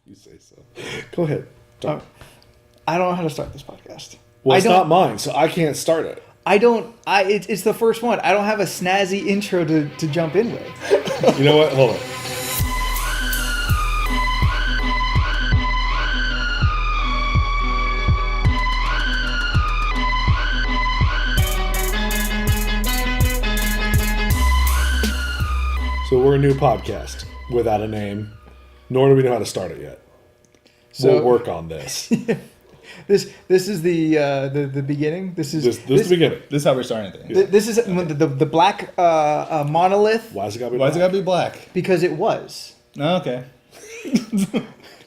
You say so. Go ahead. I don't know how to start this podcast. Well, it's not mine, so I can't start it. It's the first one. I don't have a snazzy intro to jump in with. You know what? Hold on. So we're a new podcast without a name, nor do we know how to start it yet. So we'll work on this. This is the beginning. This is the beginning. This is how we're starting things. This is the black monolith. Why has it got to be Why black? does it gotta be black? Because it was. Oh, okay.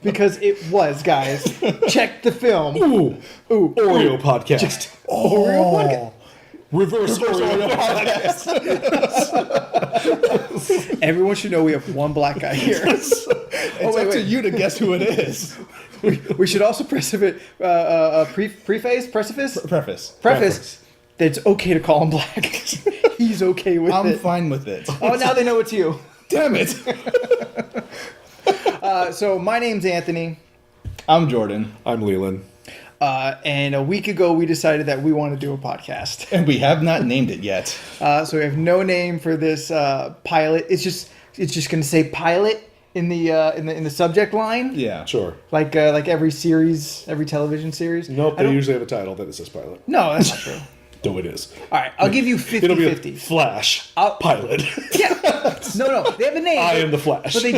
Because it was, guys. Check the film. Ooh, Oreo podcast. Oreo podcast. Reverse Oreo podcast. Everyone should know we have one black guy here. It's up to you to guess who it is. We should also preface Preface. that it's okay to call him black. He's okay with it. I'm fine with it. Oh, now they know it's you. Damn it. So my name's Anthony. I'm Jordan. I'm Leland. And a week ago we decided that we want to do a podcast. And we have not named it yet. So we have no name for this pilot. It's just going to say pilot in the subject line. Yeah. Sure. Like every television series. Nope, they usually have a title that it says pilot. No, that's not true. No, it is. All right, I'll give you 50-50. It'll be a Flash pilot. Yeah. No, they have a name. I am the Flash. But they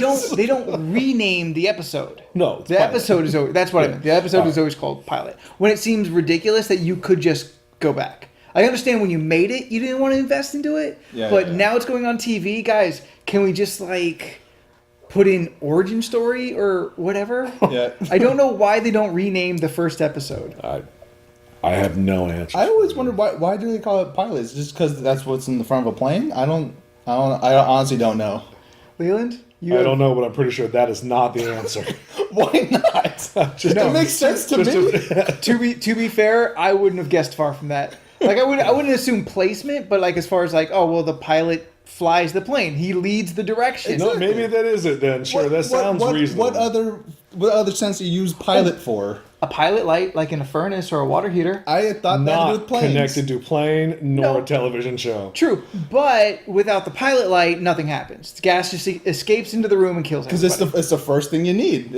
don't rename the episode. No, it's the pilot. episode is always, that's what I meant. The episode is always called pilot. When it seems ridiculous that you could just go back. I understand when you made it, you didn't want to invest into it. Yeah, but yeah. now it's going on TV, guys. Can we just put in origin story or whatever? Yeah. I don't know why they don't rename the first episode. I have no answer. I always wondered why do they call it pilot? Is it just because that's what's in the front of a plane? I honestly don't know. Leland? I don't know, but I'm pretty sure that is not the answer. Why not? It makes sense to me. To be fair, I wouldn't have guessed far from that. I wouldn't assume placement, but as far as the pilot flies the plane, he leads the direction. No, maybe that is it then. Sure, that sounds reasonable. What other sense do you use pilot for? A pilot light, like in a furnace or a water heater. I had thought that Not with planes. connected to plane nor a television show. True, but without the pilot light, nothing happens. The gas just escapes into the room and kills everybody. Because it's the first thing you need.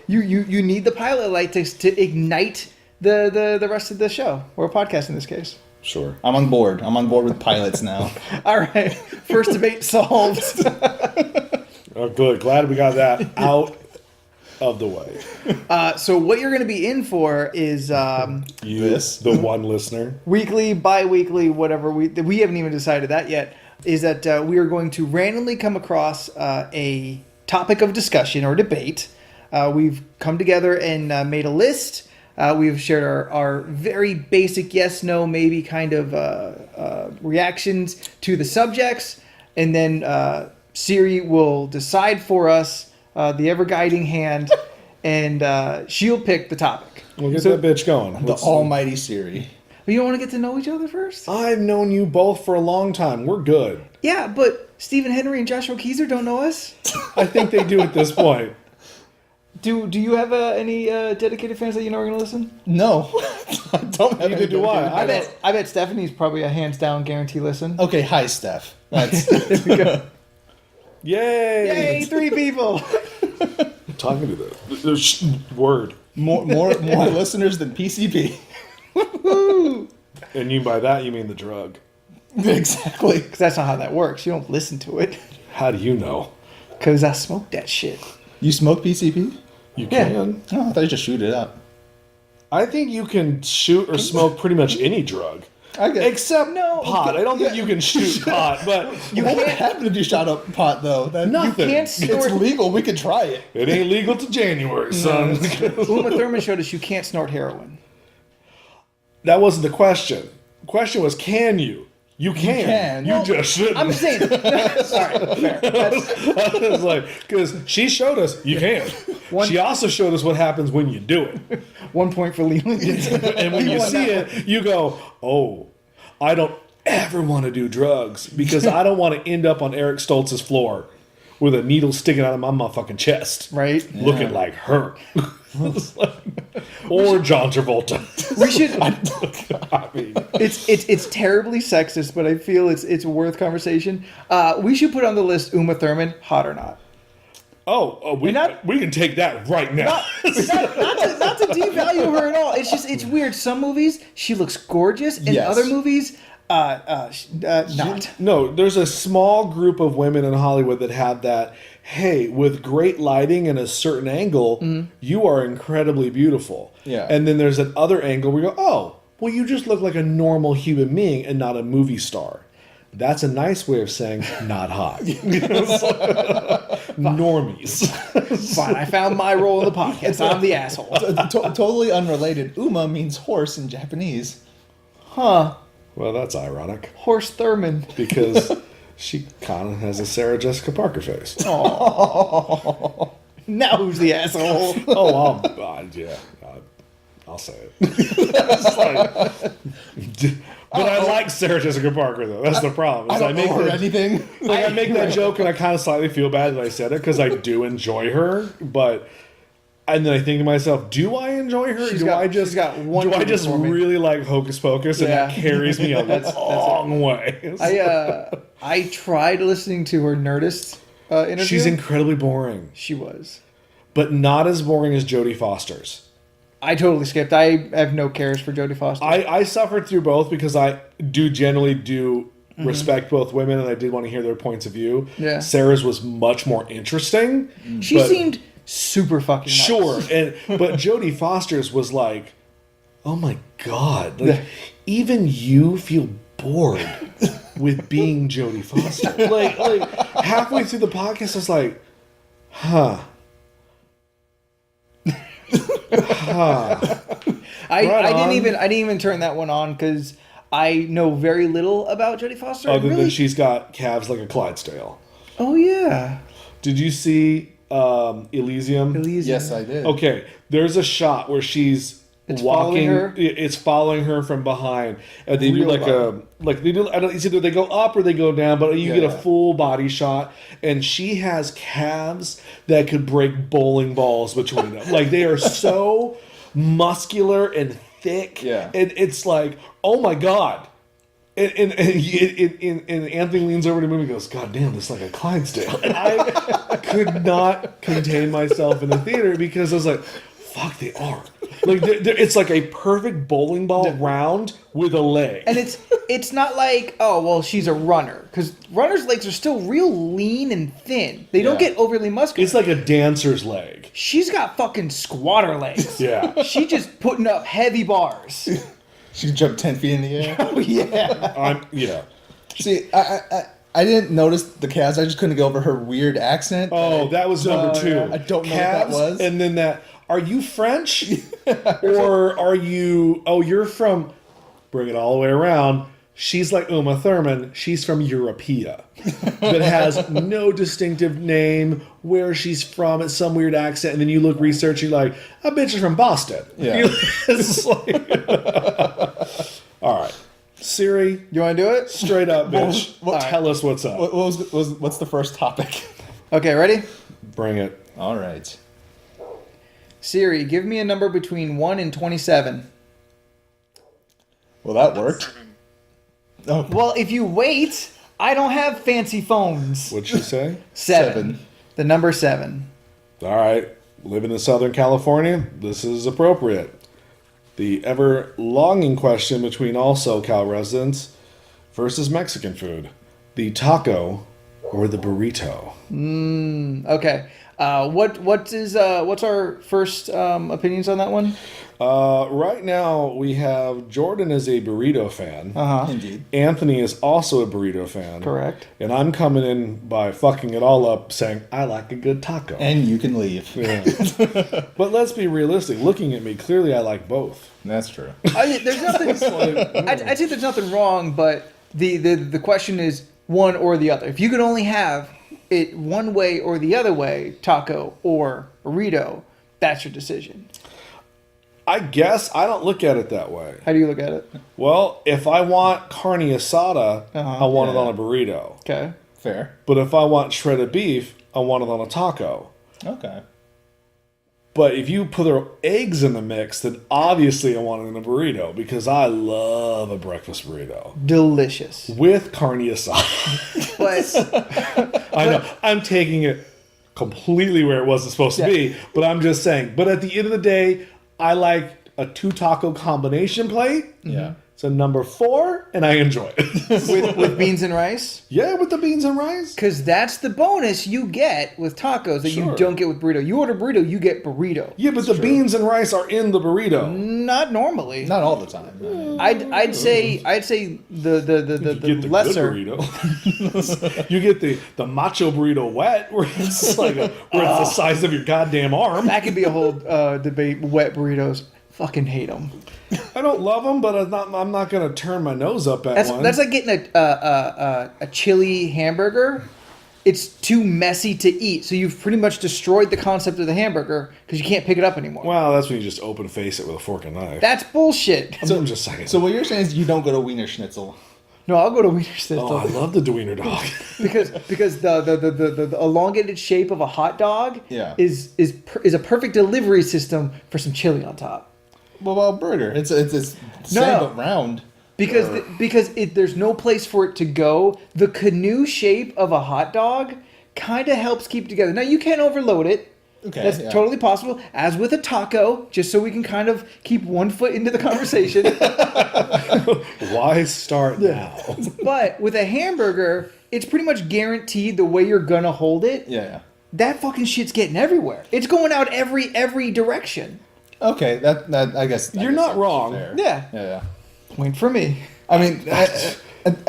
You need the pilot light to ignite the rest of the show, or a podcast in this case. Sure. I'm on board. I'm on board with pilots now. All right, first debate solved. Oh, good. Glad we got that out of the way. So what you're going to be in for is the one listener. Weekly, bi-weekly, whatever. We haven't even decided that yet. Is that we are going to randomly come across a topic of discussion or debate. We've come together and made a list. We've shared our very basic yes, no, maybe kind of reactions to the subjects. And then Siri will decide for us, the ever-guiding hand, and she'll pick the topic. We'll get that bitch going. The almighty Siri. You don't want to get to know each other first? I've known you both for a long time. We're good. Yeah, but Stephen Henry and Joshua Keezer don't know us. I think they do at this point. Do you have any dedicated fans that you know are going to listen? No. I don't have Neither do I. I bet Stephanie's probably a hands-down guarantee listen. Okay, hi, Steph. That's There we go. Yay! Yay, 3 people. I'm talking to the word. more listeners than PCP. And by that, you mean the drug. Exactly. Because that's not how that works. You don't listen to it. How do you know? Because I smoke that shit. You smoke PCP? You Yeah. can. Oh, I thought you just shoot it up. I think you can shoot or smoke pretty much any drug. Except pot. I don't think you can shoot pot, but What would happen if you shot up pot, though? Nothing. You can't It's snort. legal. We could try it. it ain't legal to January, son. Uma Thurman showed us you can't snort heroin. That wasn't the question. The question was, can you? You can. You Well, just shouldn't. I'm saying. All right, fair. I was like, because she showed us you can. She also showed us what happens when you do it. 1 point for Leland. And when you see it, you go, oh, I don't ever want to do drugs because I don't want to end up on Eric Stoltz's floor with a needle sticking out of my motherfucking chest. Right. Looking like her. Or John Travolta. We should. I mean, It's terribly sexist, but I feel it's worth conversation. We should put on the list Uma Thurman, hot or not. we can take that right now. Not to devalue her at all. It's just weird. Some movies she looks gorgeous, and Yes. other movies not. No, there's a small group of women in Hollywood that have that. Hey, with great lighting and a certain angle, you are incredibly beautiful. Yeah. And then there's that other angle where you go, oh, well, you just look like a normal human being and not a movie star. That's a nice way of saying not hot. Normies. Fine, I found my role in the podcast. I'm the asshole. Totally unrelated. Uma means horse in Japanese. Huh. Well, that's ironic Horse Thurman. because she kind of has a Sarah Jessica Parker face. Now who's the asshole? I'll say it. It's like- but I like Sarah Jessica Parker though. That's the problem. I don't know her anything. I make that joke and I kind of slightly feel bad that I said it because I do enjoy her, and then I think to myself, do I enjoy her? She's Do got I just for me. really like Hocus Pocus and that carries me a long way? I tried listening to her Nerdist interview. She's incredibly boring, She was. but not as boring as Jodie Foster's. I totally skipped. I have no cares for Jodie Foster. I suffered through both because I generally respect both women and I did want to hear their points of view. Yeah. Sarah's was much more interesting. She seemed super fucking nice. Sure, but Jodie Foster's was like, oh my god, like even you feel bored with being Jodie Foster. like halfway through the podcast, I was like, huh. I didn't even turn that one on because I know very little about Jodie Foster. Other than she's got calves like a Clydesdale. Oh yeah. Did you see Elysium? Yes, I did. Okay, there's a shot where she's walking. following her? It's following her from behind, and they do Real they do. I don't. It's either they go up or they go down, but you get a Yeah. full body shot, and she has calves that could break bowling balls between them. Like they are so muscular and thick. Yeah. and it's like, oh my god. And Anthony leans over to me and goes, God damn, this is like a Clydesdale. And I could not contain myself in the theater because I was like, fuck, they are. Like it's like a perfect bowling ball round with a leg. And it's not like, oh well, she's a runner, because runners' legs are still real lean and thin. They don't Yeah. get overly muscular. It's like a dancer's leg. She's got fucking squatter legs. Yeah. She just putting up heavy bars. She can jump 10 feet in the air. Oh yeah. See, I didn't notice the calves. I just couldn't get over her weird accent. Oh, that was number two. I don't know what that was. And then are you French? Or are you, you're from, bring it all the way around. She's like Uma Thurman. She's from Europea. That has no distinctive name, where she's from. It's some weird accent. And then you look research, you're like, a bitch is from Boston. Yeah. It's like, all right. Siri, You want to do it? straight up, bitch. Tell us what's up. What's the first topic? Okay, ready? Bring it. All right. Siri, give me a number between 1 and 27. Well, that worked. Oh, Well, if you wait, I don't have fancy phones. What'd she say? Seven. The number 7. All right. Living in Southern California, this is appropriate. The ever longing question between all SoCal residents versus Mexican food: the taco or the burrito? Okay. What's our first opinions on that one? Right now, we have Jordan is a burrito fan. indeed. Anthony is also a burrito fan. Correct. And I'm coming in by fucking it all up, saying I like a good taco. And you can leave. Yeah. But let's be realistic. Looking at me, clearly I like both. That's true. There's nothing. I'd say there's nothing wrong, but the question is one or the other. If you could only have it one way or the other way, taco or burrito, that's your decision. I guess I don't look at it that way. How do you look at it? Well, if I want carne asada, I want it on a burrito. Okay. Fair. But if I want shredded beef, I want it on a taco. Okay. But if you put eggs in the mix, then obviously I want it in a burrito because I love a breakfast burrito Delicious. with carne asada. But I know I'm taking it completely where it wasn't supposed to be, but I'm just saying. But at the end of the day, I like a 2 taco combination plate. Yeah. It's a number 4, and I enjoy it. with beans and rice? Yeah, with the beans and rice. Because that's the bonus you get with tacos that you Sure. don't get with burrito. You order burrito, you get burrito. Yeah, but the beans and rice are in the burrito. Not normally. Not all the time. I'd say the You get the lesser. good burrito. You get the macho burrito wet, where it's where it's the size of your goddamn arm. That could be a whole debate. Wet burritos, fucking hate them. I don't love them, but I'm not going to turn my nose up at one. That's like getting a chili hamburger. It's too messy to eat, so you've pretty much destroyed the concept of the hamburger because you can't pick it up anymore. Wow, that's when you just open face it with a fork and knife. That's bullshit. I'm just saying. So what you're saying is you don't go to Wiener Schnitzel. No, I'll go to Wiener Schnitzel. Oh, I love the Wiener dog. because the elongated shape of a hot dog is a perfect delivery system for some chili on top. What about burger? It's same but round. Because there's no place for it to go. The canoe shape of a hot dog kind of helps keep it together. Now you can't overload it. Okay, That's yeah. totally possible. As with a taco, just so we can kind of keep one foot into the conversation. Why start now? But with a hamburger, it's pretty much guaranteed the way you're gonna hold it. Yeah. That fucking shit's getting everywhere. It's going out every direction. Okay, that I guess You're not that's wrong. fair. Yeah. Point for me. I mean, and I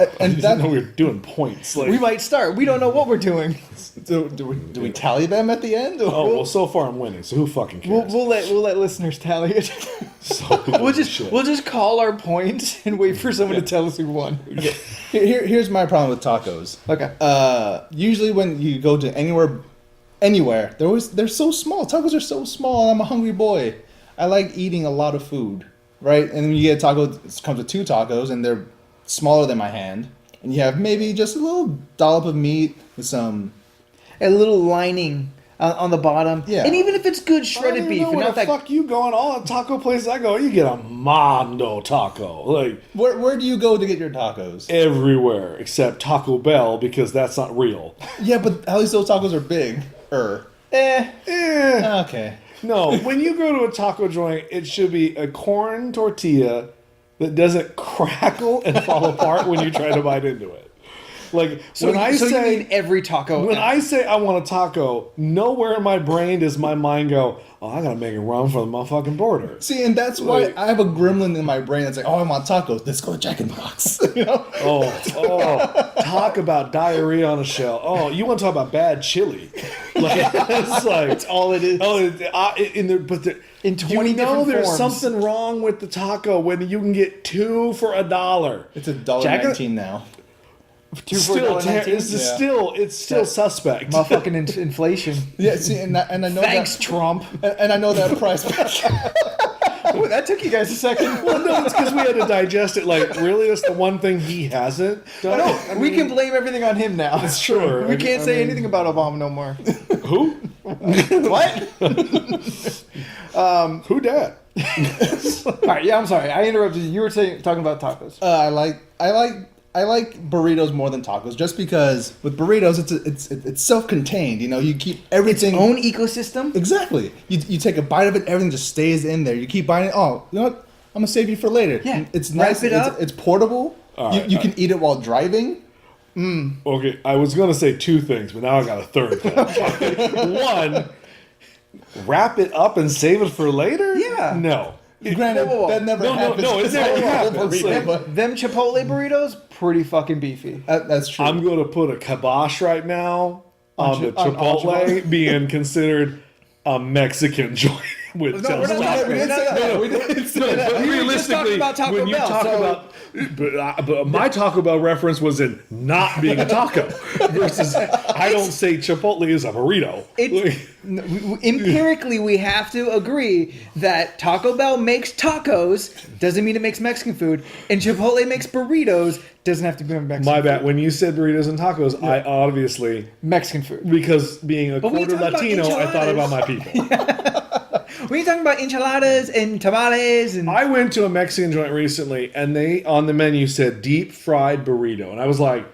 that didn't know we were doing points. Like, We might start. We don't know what we're doing. do we tally them at the end? Or? oh well, so far I'm winning. So who fucking cares? We'll let listeners tally it. So we'll just call our points and wait for someone to tell us who won. Here's my problem with tacos. Okay. Usually when you go to anywhere, they're so small. Tacos are so small. I'm a hungry boy. I like eating a lot of food, right? And then you get a taco. It comes with 2 tacos, and they're smaller than my hand. And you have maybe just a little dollop of meat with some. A little lining on the bottom. Yeah. And even if it's good I shredded don't beef, even know and where not the that. fuck you going. All the taco places I go, you get a Mondo taco. Like Where do you go to get your tacos? everywhere except Taco Bell because that's not real. Yeah, but at least those tacos are big. Okay. No, when you go to a taco joint, it should be a corn tortilla that doesn't crackle and fall apart when you try to bite into it. Like So, when I you say mean every taco. when I say I want a taco, nowhere in my brain does my mind go, "Oh, I gotta make a run for the motherfucking border." See, and that's why Like- I have a gremlin in my brain that's like, oh, I want tacos. Let's go to Jack in the Box. You know? Talk about diarrhea on a shell. Oh, you want to talk about bad chili? Like it's like That's all it is. In 20 you know different there's forms. something wrong with the taco when you can get 2 for $1. It's Jack- $1.19 now. Still, $2 it's still suspect. Motherfucking inflation. Yeah, see, and I know Thanks, that, Trump. and I know that price. Ooh, that took you guys a second. Well, no, it's because we had to digest it. Like, really, that's the one thing he hasn't done. I We mean, can blame everything on him now. sure. We can't I say mean- anything about Obama no more. Who? What? Who dat? All right, yeah, I'm sorry. I interrupted you. You were talking about tacos. I like burritos more than tacos, just because with burritos it's self-contained. You know, you keep everything Own ecosystem. exactly. You take a bite of it, everything just stays in there. You keep biting it. Oh, you know what? I'm gonna save you for later. Yeah. It's Wrap nice. it up. It's portable. You can eat it while driving. Okay, I was going to say 2 things, but now I got a third thing. One, wrap it up and save it for later? Yeah. No. Granted, whoa, whoa. that never No, happens. it never happens. Burrito, Like- but Them Chipotle burritos, pretty fucking beefy. that's true. I'm going to put a kibosh right now on the on Chipotle being considered a Mexican joint. Which No, we're sounds not like- talking- we're not- No, we didn't say no, that. but We were just talking realistically, about Taco when you Bell, talk so- about, but my Taco Bell reference was in not being a taco versus I don't say Chipotle is a burrito. Empirically, we have to agree that Taco Bell makes tacos, doesn't mean it makes Mexican food, and Chipotle makes burritos, doesn't have to be Mexican My food. bad. When you said burritos and tacos, I obviously, Mexican food. because being a when you quarter talk about Latino, I thought about my enchiladas- people. When you're talking about enchiladas and tamales and I went to a Mexican joint recently, and they on the menu said deep fried burrito, and I was like,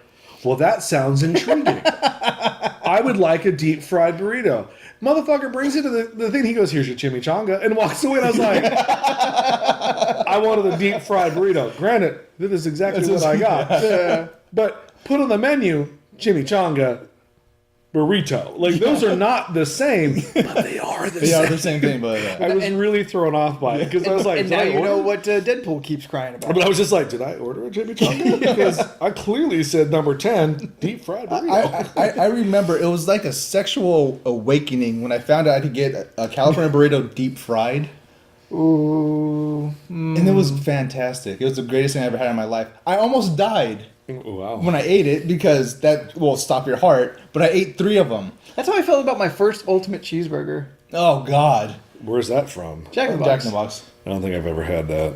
"Well, that sounds intriguing. I would like a deep fried burrito." Motherfucker brings it to the thing. He goes, "Here's your chimichanga," and walks away. And I was like, "I wanted a deep fried burrito." Granted, this is exactly what I got. But put on the menu, chimichanga, burrito. Like those are not the same, but they are the They are same. the same thing, but I was really thrown off by it because I was like, and "Did now I you order?" know what Deadpool keeps crying about. But I was just like, did I order a chimichanga? Because I clearly said number 10, deep fried burrito. I remember it was like a sexual awakening when I found out I could get a California burrito deep fried. Ooh. And it was fantastic. It was the greatest thing I ever had in my life. I almost died Wow. when I ate it because that will stop your heart, but I ate 3 of them. That's how I felt about my first ultimate cheeseburger. Oh, God. Where's that from? Jack in the Jack Box. in the Box. I don't think I've ever had that.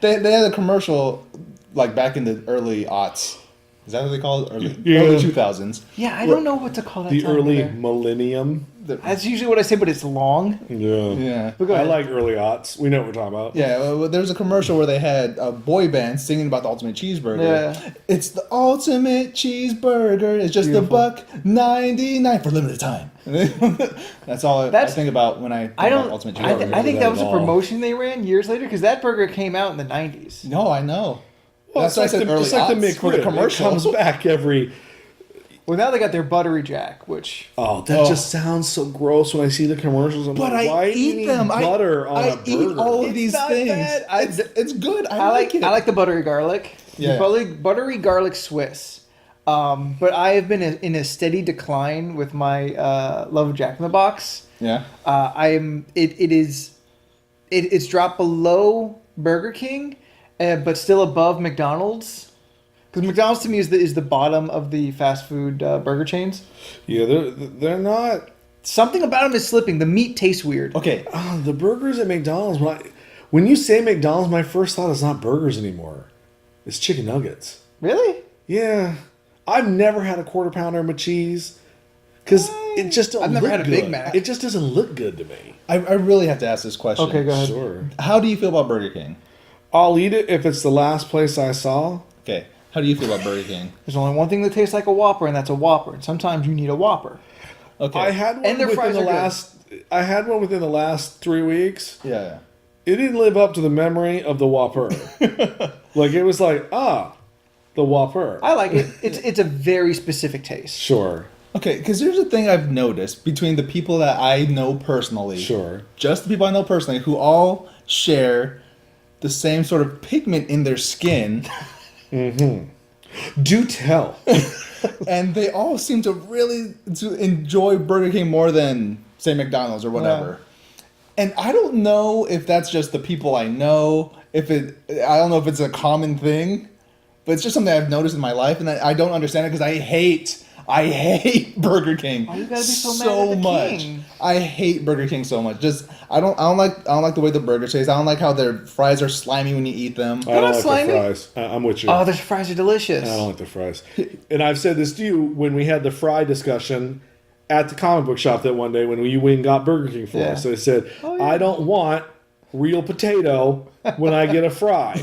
They had a commercial like back in the early aughts. Is that what they call it? Early, Yeah. early 2000s. Yeah, I don't know what to call that. The time early either. millennium. That's usually what I say, but it's long. Yeah. Yeah. But go I ahead. like early aughts. We know what we're talking about. Yeah, well, there was a commercial where they had a boy band singing about the ultimate cheeseburger. Yeah. It's the ultimate cheeseburger. It's just Beautiful. $1.99 for limited time. That's all I That's- think about when I think I about don't. ultimate I, cheeseburger. I think that was a at all. promotion they ran years later because that burger came out in the '90s. No, I know. Well, That's why I said the, early it's like the aughts for McRib. the commercial. It comes back every... Well, now they got their buttery jack, which Oh, that just sounds so gross when I see the commercials. I'm But like, why I do you eat need them. butter on I a burger? eat all of It's these not things. bad. It's good. I like. it. I like the buttery garlic. Yeah. The buttery garlic Swiss. But I have been in a steady decline with my love of Jack in the Box. Yeah. It's dropped below Burger King, but still above McDonald's. Because McDonald's to me is the bottom of the fast food burger chains. Yeah, they're not... Something about them is slipping. The meat tastes weird. Okay. Oh, the burgers at McDonald's. When you say McDonald's, my first thought is not burgers anymore. It's chicken nuggets. Really? Yeah. I've never had a quarter pounder with cheese because it just don't I've never look had a good. Big Mac. It just doesn't look good to me. I really have to ask this question. Okay, go ahead. Sure. How do you feel about Burger King? I'll eat it if it's the last place I saw. Okay. How do you feel about Burger King? There's only one thing that tastes like a Whopper, and that's a Whopper. And sometimes you need a Whopper. Okay. I had one And their within fries the are good. last. I had one within the last 3 weeks. Yeah. It didn't live up to the memory of the Whopper. Like it was like the Whopper. I like it. It's a very specific taste. Sure. Okay, because here's the thing I've noticed between the people that I know personally. Sure. Just the people I know personally who all share the same sort of pigment in their skin. Do tell. And they all seem to really enjoy Burger King more than, say, McDonald's or whatever. And I don't know if that's just the people I know. I don't know if it's a common thing, but it's just something I've noticed in my life, and I don't understand it because I hate Burger King. Why you gotta be so mad at the much. king? I hate Burger King so much. Just I don't like the way the burger tastes. I don't like how their fries are slimy when you eat them. I don't not like slimy. the fries. I'm with you. Oh, their fries are delicious. I don't like the fries. And I've said this to you when we had the fry discussion at the comic book shop that one day when we went and got Burger King for Yeah. us. I said, Oh, yeah. I don't want real potato when I get a fry.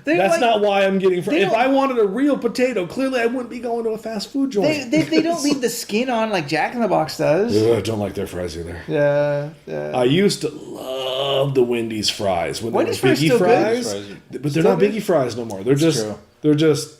They That's like- not why I'm getting fries. they If don't- I wanted a real potato, clearly I wouldn't be going to a fast food joint. They don't leave the skin on like Jack in the Box does. Ugh, I don't like their fries either. Yeah. I used to love the Wendy's fries when Wendy's they were fries Biggie still good. fries, Fries are but they're still not good. Biggie fries no more. They're true. just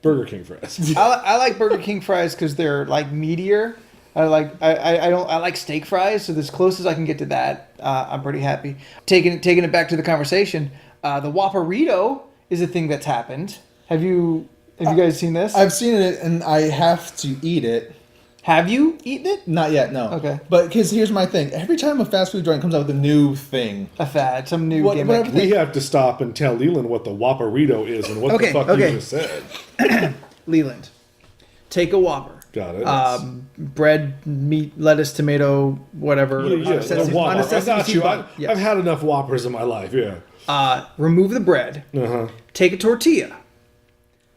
Burger King fries. I like Burger King fries because they're like meatier. I like steak fries, so as close as I can get to that, I'm pretty happy. Taking it back to the conversation, the Whopperito is a thing that's happened. Have you guys seen this? I've seen it and I have to eat it. Have you eaten it? Not yet, no. Okay. But because here's my thing: every time a fast food joint comes out with a new thing, A fad, some new What- gimmick. whatever We have to stop and tell Leland what the Whopperito is and what Okay, the fuck okay. you just said. Leland, take a Whopper. Got it. Bread, meat, lettuce, tomato, whatever. Yeah, on a the sesame- Whopper. on a I sesame got seed you. bun. I've had enough Whoppers in my life. Yeah. Remove the bread. Take a tortilla.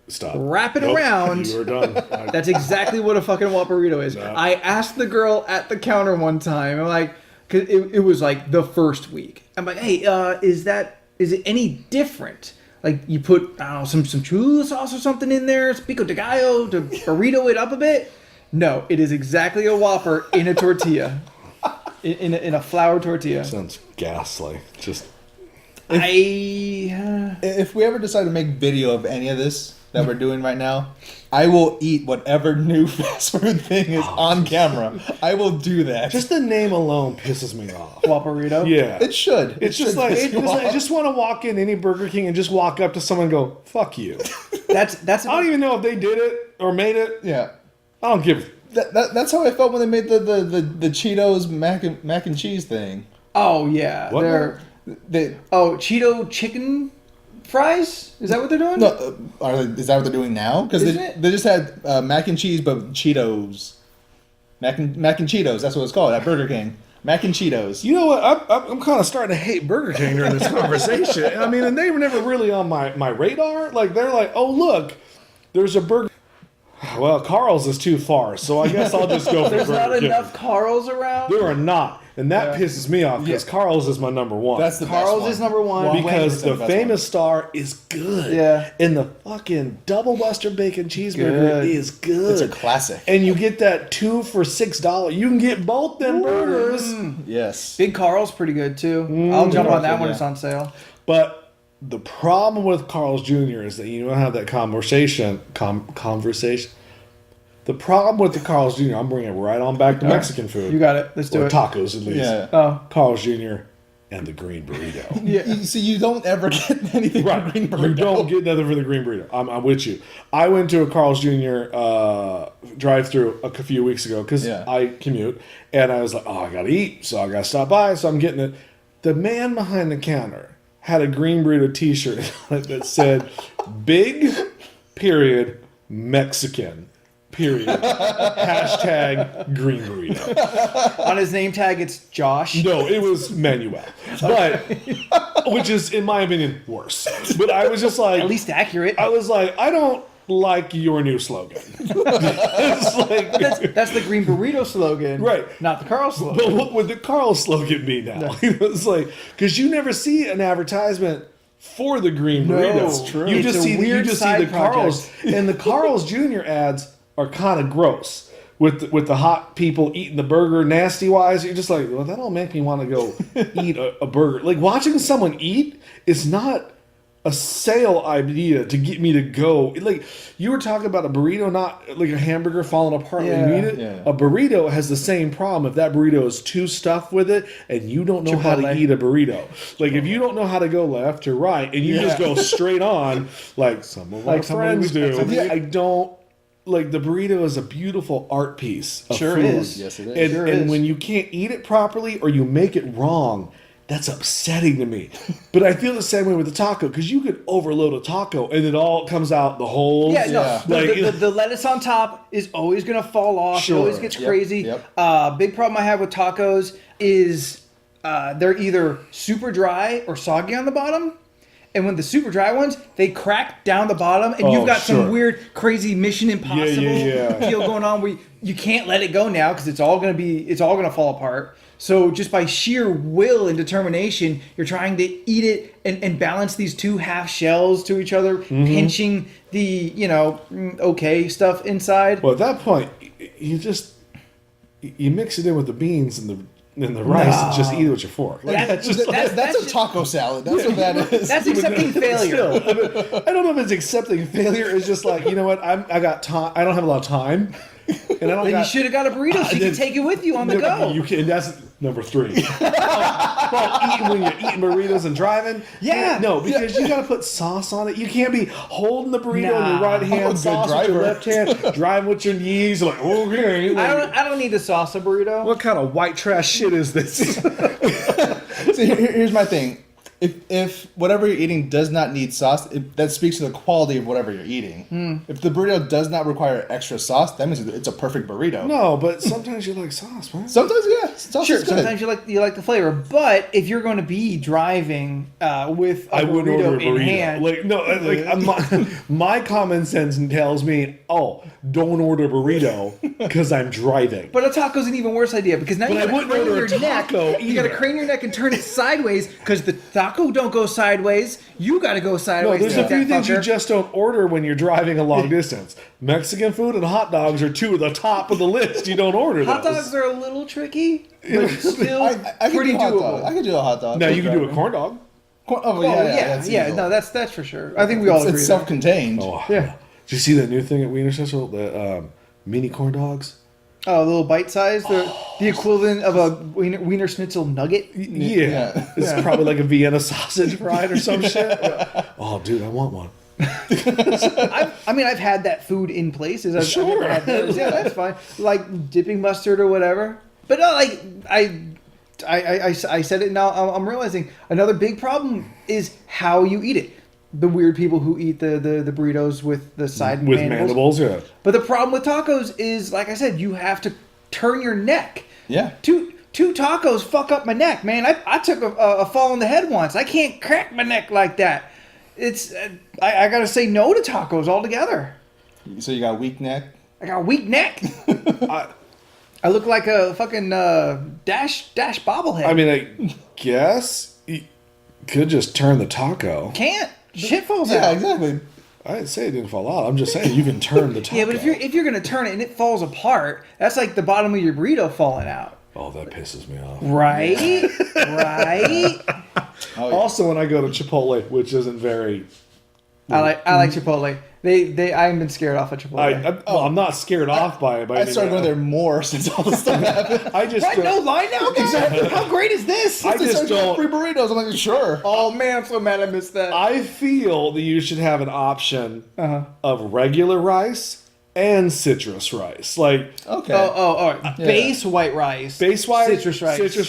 Stop. Wrap it Nope. around. You were done. That's exactly what a fucking Whopperito is. No. I asked the girl at the counter one time. I'm like, cause it was like the first week. I'm like, hey, is it any different? Like you put I don't know some Cholula sauce or something in there, some pico de gallo to burrito it up a bit. No, it is exactly a Whopper in a tortilla, in a flour tortilla. Sounds ghastly. Just if we ever decide to make video of any of this that we're doing right now, I will eat whatever new fast food thing is on camera. I will do that. just the name alone pisses me off. Whopperito. Yeah. It should. It's It just should like, piss you I off. just want to walk in any Burger King and just walk up to someone and go, fuck you. That's I don't even know if they did it or made it. Yeah. I don't give. That's how I felt when they made the Cheetos mac and cheese thing. oh yeah. What? They Cheeto chicken fries. Is that what they're doing? no, is that what they're doing now? Because Isn't they, it? they just had mac and cheese, but Cheetos, mac and Cheetos. That's what it's called at Burger King. Mac and Cheetos. You know what? I'm kind of starting to hate Burger King during this conversation. I mean, and they were never really on my radar. Like, they're like, oh, look, there's a burger. Well, Carl's is too far, so I guess I'll just go for There's Burger not King. enough Carl's around. There are not. And that Yeah. pisses me off because Carl's is my number one. That's the Carl's best one. is number one. because 100% the best famous star is good. Yeah. And the fucking double Western bacon cheeseburger Good. is good. It's a classic. And you get that 2 for $6. You can get both them burgers. Yes. Big Carl's pretty good too. I'll jump on that when yeah. it's on sale. But the problem with Carl's Jr. is that you don't have that conversation. The problem with the Carl's Jr. I'm bringing it right on back to Mexican food. You got it. Let's do or it. tacos at least. Yeah. Oh. Carl's Jr. and the green burrito. Yeah. So you don't ever get anything Right. from green You burrito. don't get nothing for the green burrito. I'm with you. I went to a Carl's Jr. Drive-through a few weeks ago because Yeah. I commute, and I was like, oh, I gotta eat, so I gotta stop by, so I'm getting it. The man behind the counter had a green burrito T-shirt that said "Big," period, Mexican, period, hashtag green burrito. On his name tag, it's Josh. No, it was Manuel, but which is, in my opinion, worse. But I was just like, At least accurate. I was like, I don't like your new slogan. It's like, That's the green burrito slogan, Right. Not the Carl slogan. but what would the Carl slogan be now? It's like, because you never see an advertisement for the green No, burrito. it's true. You It's just a see you weird just see side the Carl's, and the Carl's Jr. ads are kind of gross. With the hot people eating the burger nasty wise, you're just like, well, that don't make me want to go eat a burger. Like, watching someone eat is not a sale idea to get me to go. Like, you were talking about a burrito, not like a hamburger falling apart when you Yeah. eat it. Yeah. A burrito has the same problem if that burrito is too stuffed with it and you don't know how to Chipotle. eat a burrito. Like, if you don't know how to go left or right and you just go straight on, like some of our Like somebody friends we- do, somebody we- I don't. Like, the burrito is a beautiful art piece of Sure food. is. Yes, it is. And, Sure and is. when you can't eat it properly or you make it wrong, that's upsetting to me. But I feel the same way with the taco, because you could overload a taco and it all comes out the holes. Yeah, no. Yeah. The lettuce on top is always going to fall off. Sure. It always gets Yep, crazy. yep. Big problem I have with tacos is they're either super dry or soggy on the bottom. And when the super dry ones, they crack down the bottom, and you've got sure. some weird, crazy Mission Impossible yeah. deal going on where you can't let it go now because it's all gonna fall apart. So just by sheer will and determination, you're trying to eat it and balance these two half shells to each other, pinching the okay stuff inside. Well, at that point, you mix it in with the beans and the rice and just eat it with your fork. Like, That- that's just that's a taco salad. That's what that is. That's accepting failure. Still, I don't know if it's accepting failure. It's just like, you know what? I got time. I don't have a lot of time. And I don't Then you got, should have got a burrito so you did- can take it with you on the go. You can. That's number 3. When you're eating burritos and driving. Yeah. No, because you got to put sauce on it. You can't be holding the burrito in Nah. your right I'm a hand, good sauce with your driver. left hand, driving with your knees. Like, okay. I don't need a salsa burrito. What kind of white trash shit is this? So here's my thing. If whatever you're eating does not need sauce, that speaks to the quality of whatever you're eating. If the burrito does not require extra sauce, that means it's a perfect burrito. No, but sometimes you like sauce, man. Sometimes, yeah, sauce Sure, is good. sometimes you like the flavor, but if you're going to be driving with a I wouldn't order burrito a burrito. in hand, My common sense tells me, don't order a burrito because I'm driving. but a taco's an even worse idea because now But you I got to wouldn't crane order your a neck. taco You got to either. crane your neck and turn it sideways because the taco don't go sideways. You got to go No, sideways. there's to a eat few that things you fucker. just don't order when you're driving a long distance. Mexican food and hot dogs are 2 of the top of the list. You don't order Hot those. dogs are a little tricky, but still I can pretty do hot doable. dog. I can do a hot dog. Now you can do a corn dog. Oh, Yeah, no, that's for sure. I think we all agree. It's there. self-contained. Oh, Yeah. Did you see that new thing at Wiener Schnitzel? The mini corn dogs. Oh, a little bite size, the equivalent of a Wiener Schnitzel nugget. Yeah. It's Yeah. probably like a Vienna sausage fried or some shit. Oh, dude, I want one. I've had that food in places. I've Sure. never had those. Yeah, that's fine. Like dipping mustard or whatever. But no, like I said it now. I'm realizing another big problem is how you eat it. The weird people who eat the burritos with the side With mandibles. mandibles, yeah. But the problem with tacos is, like I said, you have to turn your neck. Yeah. Two tacos fuck up my neck, man. I took a fall on the head once. I can't crack my neck like that. It's I gotta say no to tacos altogether. So you got a weak neck. I got a weak neck. I look like a fucking dash bobblehead. I mean, I guess you could just turn the taco. Can't. Shit falls Yeah, out. exactly. I didn't say it didn't fall out. I'm just saying you can turn the taco. Yeah, but if you're gonna turn it and it falls apart, that's like the bottom of your burrito falling out. Oh, that pisses me off. Right? Right? Oh, yeah. Also, when I go to Chipotle, which isn't very, I like Chipotle. They I haven't been scared off of Chipotle. I'm not scared off by it. By I any started going means. there more since all this stuff happened. I just Right? No line now, guys? Exactly. How great is this? I They just started doing don't- free burritos. I'm like, sure. Oh man, I'm so mad I missed that. I feel that you should have an option Uh-huh. of regular rice and citrus rice, like Okay. Oh, base white rice. base white, Citrus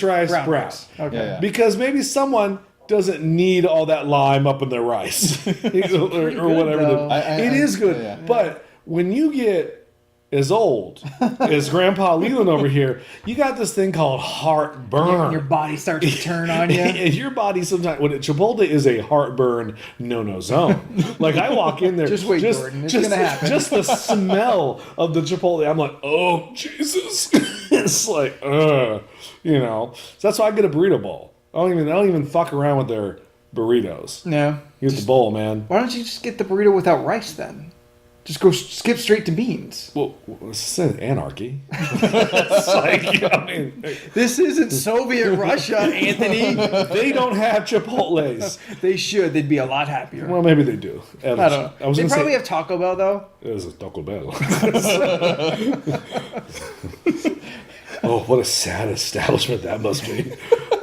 rice. brown. rice. Okay. Yeah. Because maybe someone doesn't need all that lime up in their rice or whatever. though. It is good, yeah. but when you get as old as Grandpa Leland over here, you got this thing called heartburn. Your body starts to turn on you. And your body sometimes when Chipotle is a heartburn no zone. Like I walk in there, Just wait, Jordan. It's gonna happen. Just the smell of the Chipotle, I'm like, oh Jesus! It's like, you know. So that's why I get a burrito bowl. I don't even fuck around with their burritos. No. Get the bowl, man. Why don't you just get the burrito without rice then? Just go skip straight to beans. Well, it's anarchy. It's like, I mean, This isn't Soviet Russia, Anthony. they don't have Chipotles. They should. They'd be a lot happier. Well, maybe they do. I don't know. I was They gonna probably say have Taco Bell though. it was a Taco Bell. Oh, what a sad establishment that must be.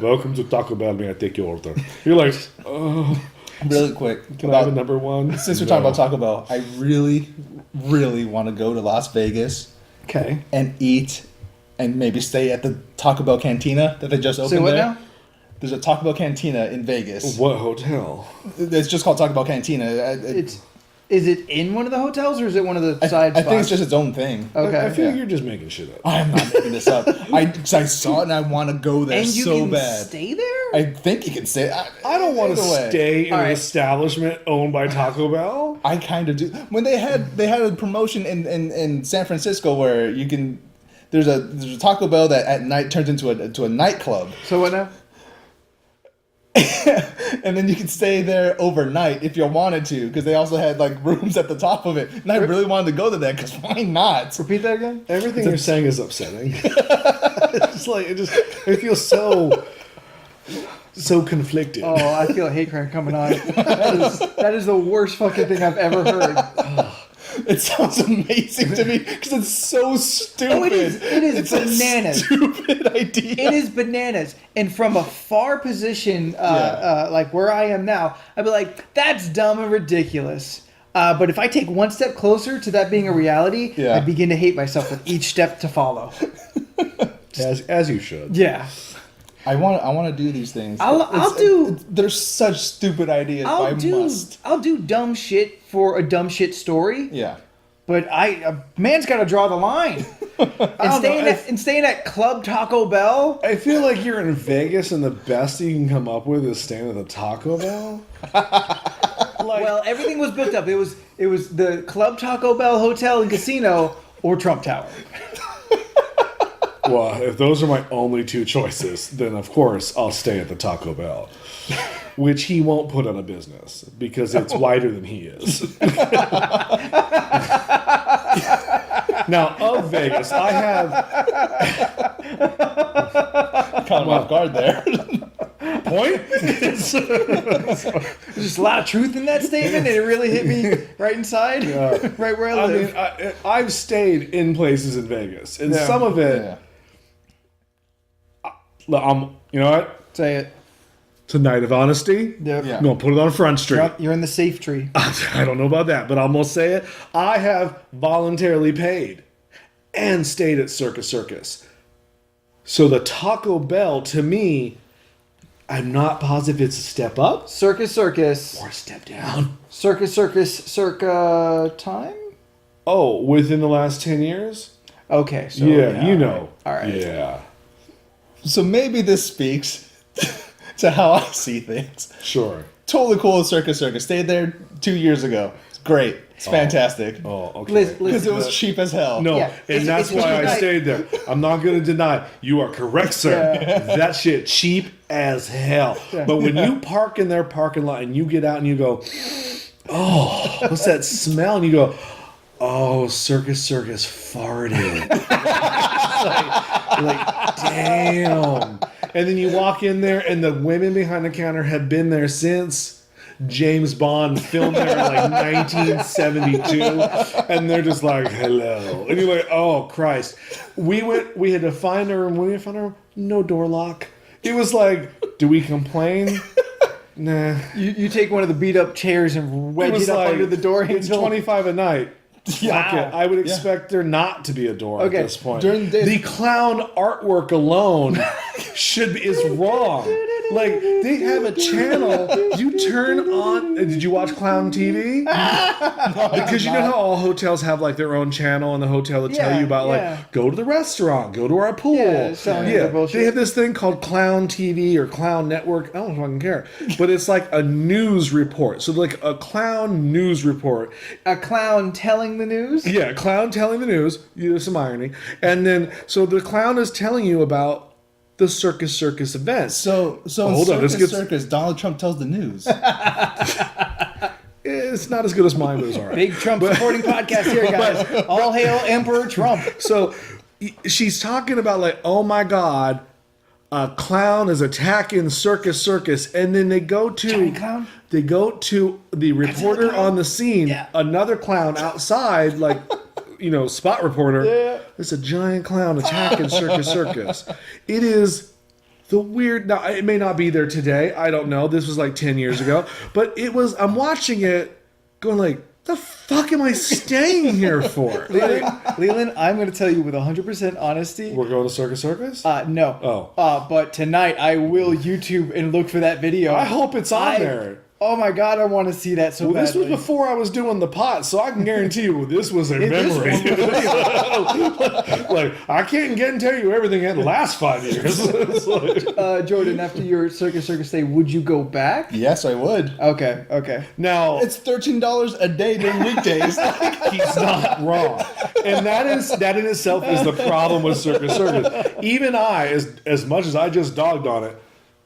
Welcome to Taco Bell. May I take your order? You're like, oh, Really quick. can I have a number one? Since we're talking about Taco Bell, I really, really want to go to Las Vegas Okay. and eat and maybe stay at the Taco Bell Cantina that they just opened Say what there. now? There's a Taco Bell Cantina in Vegas. What hotel? It's just called Taco Bell Cantina. Is it in one of the hotels or is it one of the side I spots? think it's just its own thing. Okay. I feel yeah. you're just making shit up. I'm not making this up. I saw it and I want to go there and you so can bad. stay there? I think you can stay. I don't want to either way. stay in All an right. establishment owned by Taco Bell. I kind of do. When they had a promotion in San Francisco where you can there's a Taco Bell that at night turns into a nightclub, So what now? and then you can stay there overnight if you wanted to, because they also had like rooms at the top of it. And I really wanted to go to that because why not? Repeat that again? Everything you're saying is upsetting. It's like it feels so conflicted. Oh, I feel a hate crime coming on. That is the worst fucking thing I've ever heard. It sounds amazing to me because it's so stupid. Oh, it is It's bananas. a stupid idea. It is bananas. And from a far position, like where I am now, I'd be like, that's dumb and ridiculous. But if I take one step closer to that being a reality, Yeah. I begin to hate myself with each step to follow. As you should. Yeah. I want to do these things. They're such stupid ideas. I'll do dumb shit for a dumb shit story. Yeah. But a man's got to draw the line. And staying at Club Taco Bell. I feel like you're in Vegas and the best you can come up with is staying at the Taco Bell. Well, everything was booked up. It was the Club Taco Bell Hotel and Casino or Trump Tower. Well, if those are my only two choices, then of course I'll stay at the Taco Bell. Which he won't put on a business because it's wider than he is. Now, of Vegas, I have... Caught him off guard there. Point? There's just a lot of truth in that statement, and it really hit me right inside, right where I live. mean, I've stayed in places in Vegas, and Yeah. some of it... Yeah. You know what? Say it. It's a night of honesty. Yep. Yeah. I'm going to put it on Front Street. You're in the safe tree. I don't know about that, but I'm going to say it. I have voluntarily paid and stayed at Circus Circus. So the Taco Bell, to me, I'm not positive it's a step up Circus, or a step down. circa time? Oh, within the last 10 years? Okay, so Yeah, you know. All right. Yeah, So maybe this speaks to how I see things. sure. Totally cool with Circus Circus. Stayed there 2 years ago. It's great. It's fantastic. Oh, okay. Because it was cheap as hell. No, Yeah, and that's it's why I cheap. stayed there. I'm not going to deny. You are correct, sir. That shit cheap as hell. But when you park in their parking lot and you get out and you go, oh, what's that smell? And you go, oh, Circus Circus farted. like, damn. And then you walk in there and the women behind the counter have been there since James Bond filmed there in like 1972, and they're just like, hello. And you're like, oh, Christ. We had to find a room. When we found a room, no door lock. It was like, do we complain? Nah. You take one of the beat up chairs and wedge it up under the door It's handle. $25 a night. Wow. Fuck it. I would expect there not to be a door Okay. at this point. During the day- The clown artwork alone is wrong. Like, they have a channel. You turn on. Did you watch Clown TV? Because you know how all hotels have like their own channel in the hotel that tell Yeah, you about yeah. like go to the restaurant, go to our pool. Yeah, selling you the bullshit. They have this thing called Clown TV or Clown Network. I don't fucking care, but it's like a news report. So like a clown news report. A clown telling the news? Yeah, a clown telling the news. There's some irony, and then so the clown is telling you about the Circus Circus events. So Hold on, this Circus gets- Circus, Donald Trump tells the news. It's not as good as mine, but it's all right. Big Trump supporting podcast here, guys. All hail Emperor Trump. So she's talking about like, oh my God, a clown is attacking Circus Circus, and then they go to Giant clown? They go to the reporter clown? on the scene, Yeah. another clown outside, like spot reporter. Yeah. There's a giant clown attacking Circus Circus. It is the weird. Now it may not be there today. I don't know. This was like 10 years ago, but it was. I'm watching it, going like, the fuck am I staying here for? Like, Leland, I'm going to tell you with 100% honesty. we're going to Circus Circus. No. Oh. But tonight I will YouTube and look for that video. I hope it's on there. Oh my God, I want to see that so Well, badly. this was before I was doing the pot, so I can guarantee you this was a This memory. one Like, I can't get and tell you everything in the last 5 years. It's like- Jordan, after your Circus Stay, would you go back? Yes, I would. Okay. now, It's $13 a day during weekdays. he's not wrong. And that in itself is the problem with Circus Circus. Even I, as much as I just dogged on it,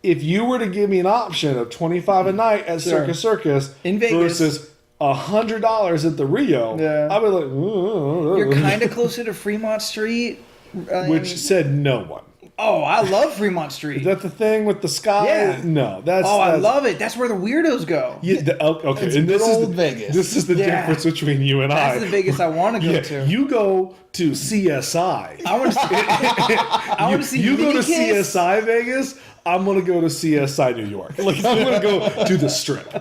if you were to give me an option of $25 a night at Sure. Circus Circus In Vegas. versus $100 at the Rio, Yeah. I would like. You're kind of closer to Fremont Street. Which said no one. Oh, I love Fremont Street. Is that the thing with the sky? Yeah. No, that's. I that's, love it. That's where the weirdos go. Yeah, okay, It's and this good is old Vegas. This is the Yeah. difference between you and That's I. the Vegas I want to go Yeah, to. you go to CSI. I want to see. I want to see. You go to Mini-Kiss. CSI Vegas. I'm gonna go to CSI New York. Like I'm gonna go to the strip. I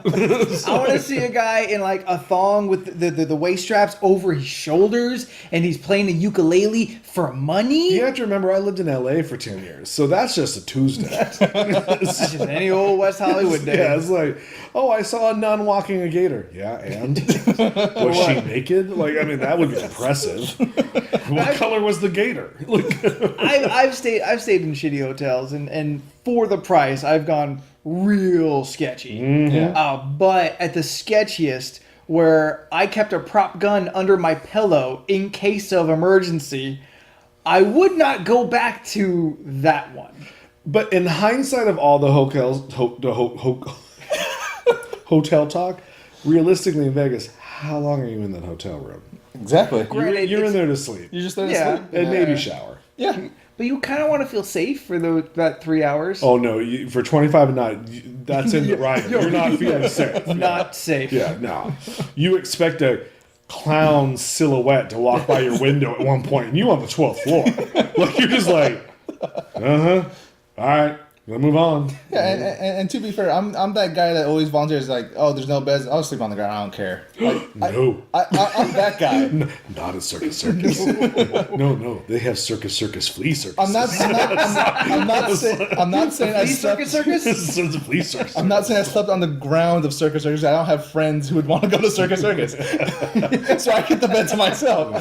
want to see a guy in like a thong with the waist straps over his shoulders, and he's playing a ukulele for money. You have to remember, I lived in LA for 10 years, so that's just a Tuesday. That's just any old West Hollywood day. Yeah, it's like, oh, I saw a nun walking a gator. Yeah, and was she naked? Like, I mean, that would be impressive. What color was the gator? Like, I've stayed in shitty hotels, and for the price, I've gone real sketchy. Mm-hmm. But at the sketchiest, where I kept a prop gun under my pillow in case of emergency, I would not go back to that one. but in hindsight of all the hotel talk, realistically in Vegas, how long are you in that hotel room? Exactly. Granted, You're in it's- there to sleep You're just there to Yeah. sleep. and maybe shower. Yeah. But you kind of want to feel safe for that 3 hours. Oh no, for 25 a night, that's in the right. You're not feeling safe. Not safe. Yeah, no. You expect a clown silhouette to walk by your window at one point, and you on the 12th floor. Like you're just like, all right, gonna move on. Yeah, and to be fair, I'm that guy that always volunteers like, oh, there's no beds, I'll sleep on the ground, I don't care. Like, No, I'm that guy. not a circus. No, they have circus flea circus. I'm not saying I Flea slept. circus? It's a flea circus. I'm not saying I slept on the ground of Circus Circus. I don't have friends who would want to go to Circus Circus, so I get the bed to myself.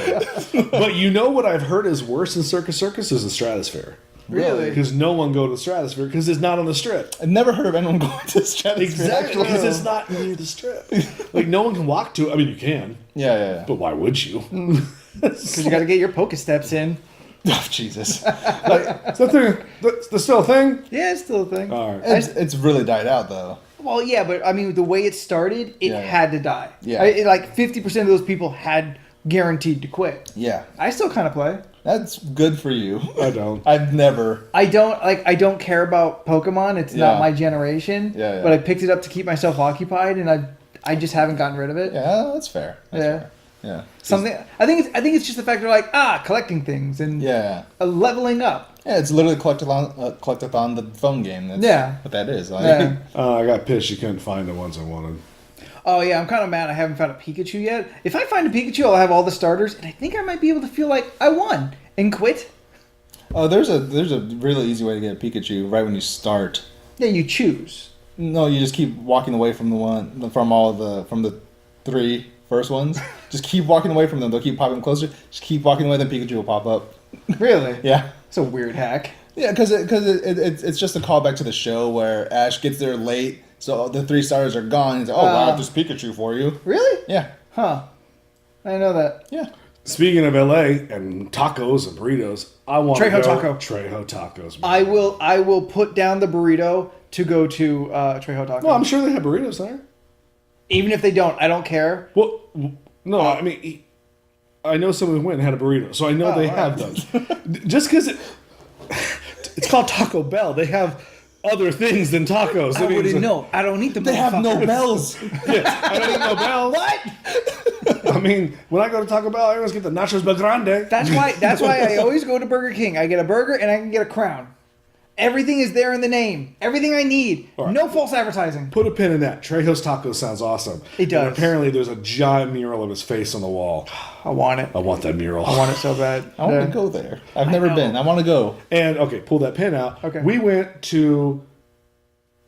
But you know what I've heard is worse than circus is the Stratosphere. Really? Because no one go to the Stratosphere because it's not on the strip. I've never heard of anyone going to the Stratosphere. Exactly, because it's not near the strip. Like no one can walk to it. I mean, you can, Yeah. but why would you? Because you got to get your Poke Steps in. Oh, Jesus. Is that thing? That's still a thing. Yeah, it's still a thing. All right. It's really died out, though. Well, yeah, but I mean, the way it started, it Yeah. had to die. Yeah. Like 50% of those people had guaranteed to quit. Yeah. I still kind of play. That's good for you. I don't. I've never. I don't care about Pokemon. It's Yeah. not my generation. Yeah. But I picked it up to keep myself occupied, and I just haven't gotten rid of it. Yeah, that's fair. That's Yeah. fair. Yeah. Something. I think it's just the fact they're like collecting things and Yeah. leveling up. Yeah, it's literally collectathon, the phone game. That's Yeah. what that is. Like, Yeah. I got pissed. You couldn't find the ones I wanted. Oh yeah, I'm kind of mad I haven't found a Pikachu yet. If I find a Pikachu, I'll have all the starters, and I think I might be able to feel like I won and quit. Oh, there's a really easy way to get a Pikachu right when you start. Yeah, you choose. No, you just keep walking away from the 3 first ones. Just keep walking away from them. They'll keep popping closer. Just keep walking away, then Pikachu will pop up. Really? Yeah. It's a weird hack. Yeah, because it's just a callback to the show where Ash gets there late, so the 3 stars are gone. He's like, oh, wow, there's Pikachu for you. Really? Yeah. Huh. I didn't know that. Yeah. Speaking of LA and tacos and burritos, I want Trejo to go Taco. Trejo tacos. Man. I will put down the burrito to go to Trejo Taco. No, I'm sure they have burritos there. Even if they don't, I don't care. Well, no, I mean, I know someone who went and had a burrito, so I know they have those. Just because it's called Taco Bell, they have other things than tacos. I wouldn't know. I don't eat the. They have no bells. Yeah, I don't eat no bell. What? I mean, when I go to Taco Bell, I always get the nachos bel grande. That's why I always go to Burger King. I get a burger and I can get a crown. Everything is there in the name. Everything I need. All right. No false advertising. Put a pin in that. Trejo's Tacos sounds awesome. It does. And apparently, there's a giant mural of his face on the wall. I want it. I want that mural. I want it so bad. I want to go there. I've never been. I want to go. And okay, pull that pin out. Okay. We went to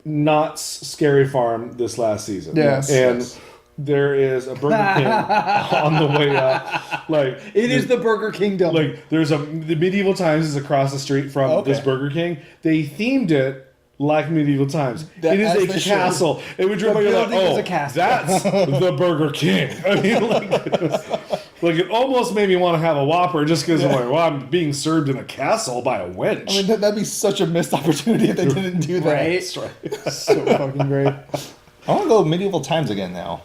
Knott's Scary Farm this last season. Yes. And Yes. there is a Burger King on the way up. Like It is the Burger Kingdom. like the Medieval Times is across the street from Okay. this Burger King. They themed it like Medieval Times. That- it as is they a should. castle. And we drove by, you're like, building is oh, a castle." that's the Burger King. I mean, like it almost made me want to have a Whopper just because I'm like, well, I'm being served in a castle by a wench. I mean, that'd be such a missed opportunity if they didn't do that. Right? That's right. So fucking great. I want to go medieval times again now.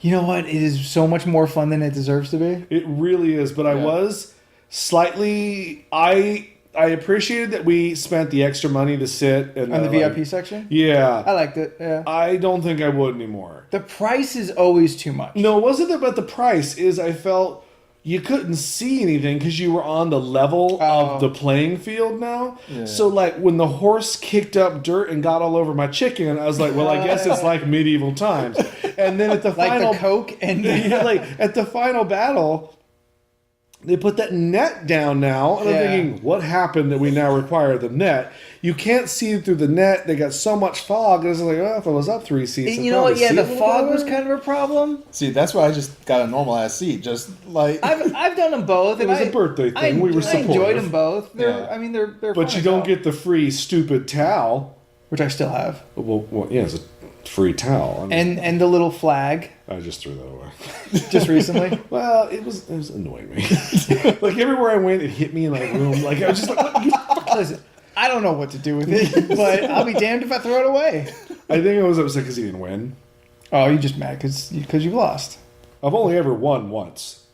You know what? It is so much more fun than it deserves to be. It really is, but I Yeah. was slightly. I I appreciated that we spent the extra money to sit in On the like, VIP section? Yeah. I liked it, yeah. I don't think I would anymore. The price is always too much. No, it wasn't about the price. Is I felt you couldn't see anything because you were on the level of the playing field now. Yeah. So like when the horse kicked up dirt and got all over my chicken, I was like, well, I guess it's like medieval times. And then at the Like final the Coke and yeah, like at the final battle, they put that net down now, and I'm Yeah. thinking, what happened that we now require the net? You can't see through the net. They got so much fog. I was like, oh, if I was up 3 seats, I'd you know what? probably Yeah, see the a little fog better. was kind of a problem. See, that's why I just got a normal ass seat. Just like. I've done them both. It was a birthday thing. We were I enjoyed supportive. them both. They're Yeah. I mean they're But fun you as don't hell. get the free stupid towel. which I still have, Well, yeah, it's a free towel. I mean, and the little flag I just threw that away. just recently. Well, it was annoying me. Like everywhere I went, it hit me in my room. Like I was just like, what, you Listen, I don't know what to do with it, but I'll be damned if I throw it away. I think I was upset because he didn't win. Oh, you're just mad because you lost. I've only ever won once.